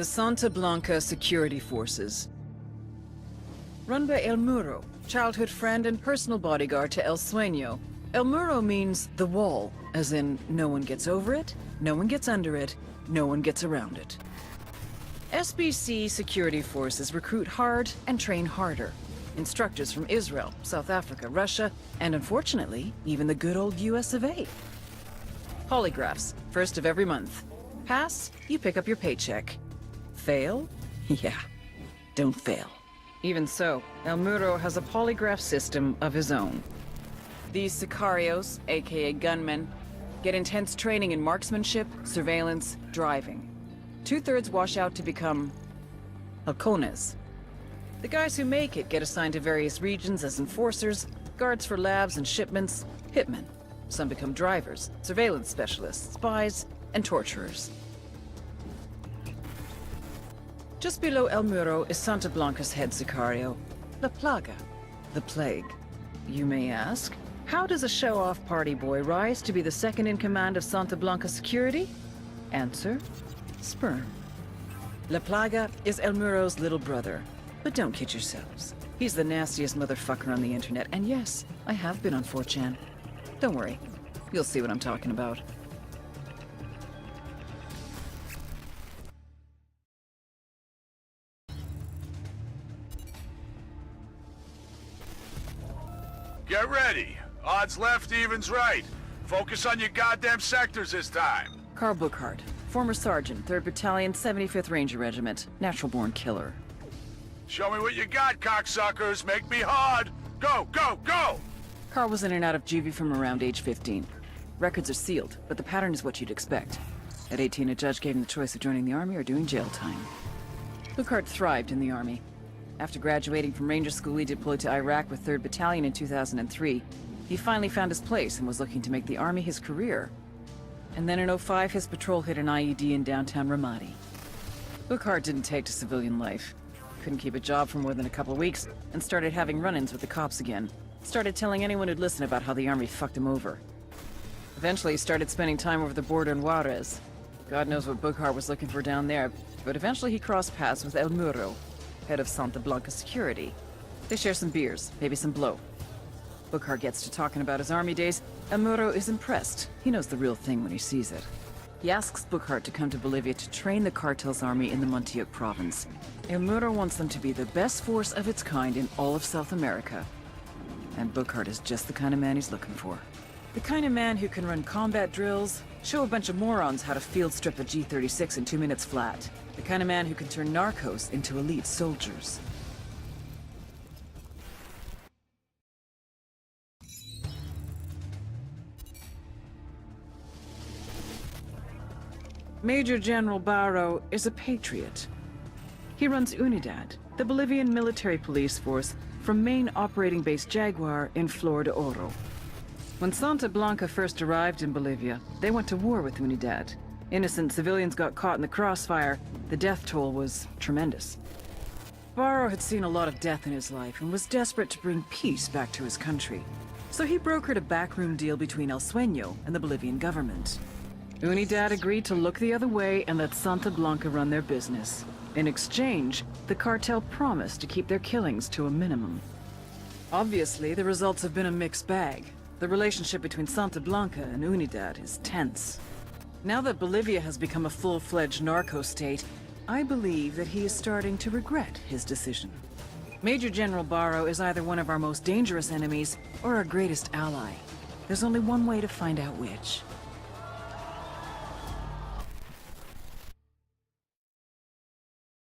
The Santa Blanca Security Forces. Run by El Muro, childhood friend and personal bodyguard to El Sueño. El Muro means the wall, as in no one gets over it, no one gets under it, no one gets around it. SBC security forces recruit hard and train harder. Instructors from Israel, South Africa, Russia, and unfortunately, even the good old US of A. Polygraphs, first of every month. Pass, you pick up your paycheck. Fail? Yeah, don't fail. Even so, El Muro has a polygraph system of his own. These sicarios, aka gunmen, get intense training in marksmanship, surveillance, driving. 2/3 wash out to become halcones. The guys who make it get assigned to various regions as enforcers, guards for labs and shipments, hitmen. Some become drivers, surveillance specialists, spies, and torturers. Just below El Muro is Santa Blanca's head sicario, La Plaga, the Plague. You may ask, how does a show-off party boy rise to be the second in command of Santa Blanca security? Answer, sperm. La Plaga is El Muro's little brother. But don't kid yourselves. He's the nastiest motherfucker on the internet, and yes, I have been on 4chan. Don't worry, you'll see what I'm talking about. Get ready. Odds left, evens right. Focus on your goddamn sectors this time. Carl Burkhardt, former sergeant, 3rd Battalion, 75th Ranger Regiment, natural-born killer. Show me what you got, cocksuckers. Make me hard. Go, go, go! Carl was in and out of juvie from around age 15. Records are sealed, but the pattern is what you'd expect. At 18, a judge gave him the choice of joining the army or doing jail time. Burkhardt thrived in the army. After graduating from Ranger School, he deployed to Iraq with 3rd Battalion in 2003. He finally found his place and was looking to make the army his career. And then in '05, his patrol hit an IED in downtown Ramadi. Burkhardt didn't take to civilian life. Couldn't keep a job for more than a couple of weeks, and started having run-ins with the cops again. Started telling anyone who'd listen about how the army fucked him over. Eventually, he started spending time over the border in Juarez. God knows what Burkhardt was looking for down there, but eventually he crossed paths with El Muro, head of Santa Blanca security. They share some beers, maybe some blow. Burkhardt gets to talking about his army days. El Muro is impressed. He knows the real thing when he sees it. He asks Burkhardt to come to Bolivia to train the cartel's army in the Montioc province. El Muro wants them to be the best force of its kind in all of South America. And Burkhardt is just the kind of man he's looking for. The kind of man who can run combat drills, show a bunch of morons how to field strip a G-36 in 2 minutes flat. The kind of man who can turn narcos into elite soldiers. Major General Barro is a patriot. He runs UNIDAD, the Bolivian military police force from main operating base Jaguar in Flor de Oro. When Santa Blanca first arrived in Bolivia, they went to war with UNIDAD. Innocent civilians got caught in the crossfire. The death toll was tremendous. Barro had seen a lot of death in his life and was desperate to bring peace back to his country. So he brokered a backroom deal between El Sueño and the Bolivian government. UNIDAD agreed to look the other way and let Santa Blanca run their business. In exchange, the cartel promised to keep their killings to a minimum. Obviously, the results have been a mixed bag. The relationship between Santa Blanca and UNIDAD is tense. Now that Bolivia has become a full-fledged narco state, I believe that he is starting to regret his decision. Major General Barro is either one of our most dangerous enemies or our greatest ally. There's only one way to find out which.